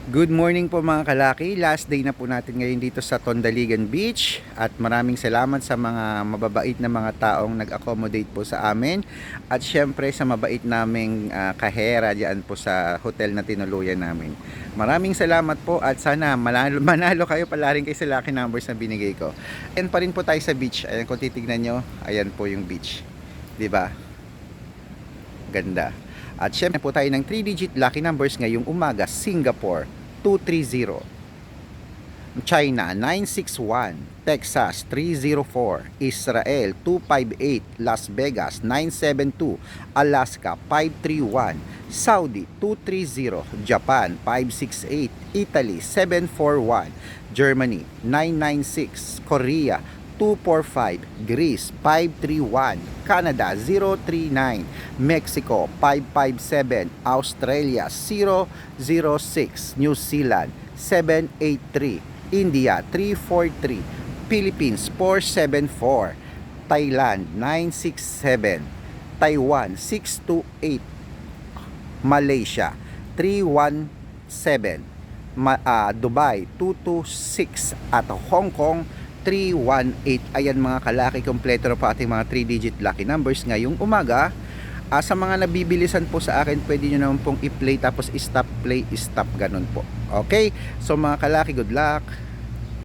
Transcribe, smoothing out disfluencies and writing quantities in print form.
Good morning po mga kalaki. Last day na po natin ngayon dito sa Tondaligan Beach at maraming salamat sa mga mababait na mga taong nag-accommodate po sa amin at syempre sa mabait naming kahera diyan po sa hotel na tinuluyan namin. Maraming salamat po at sana manalo kayo pala rin kayo sa lucky numbers na binigay ko. Ayan pa rin po tayo sa beach. Ayan kung titignan nyo, ayan po yung beach. 'Di ba? Ganda. At syempre po tayo ng 3-digit lucky numbers ngayong umaga. Singapore 230, China 961, Texas 304, Israel 258, Las Vegas 972, Alaska 531, Saudi 230, Japan 568, Italy 741, Germany 996, Korea 245, Greece 531, Canada 039, Mexico 557, Australia 006, New Zealand 783, India 343, Philippines 474, Thailand 967, Taiwan 628, Malaysia 317, Dubai 226 at Hong Kong 318. Ayan mga kalaki, kompleto na po ating mga 3-digit lucky numbers ngayong umaga. Sa mga nabibilisan po sa akin, pwede nyo naman pong i-play tapos i-stop, play, i-stop, ganun po. Okay? So mga kalaki, good luck!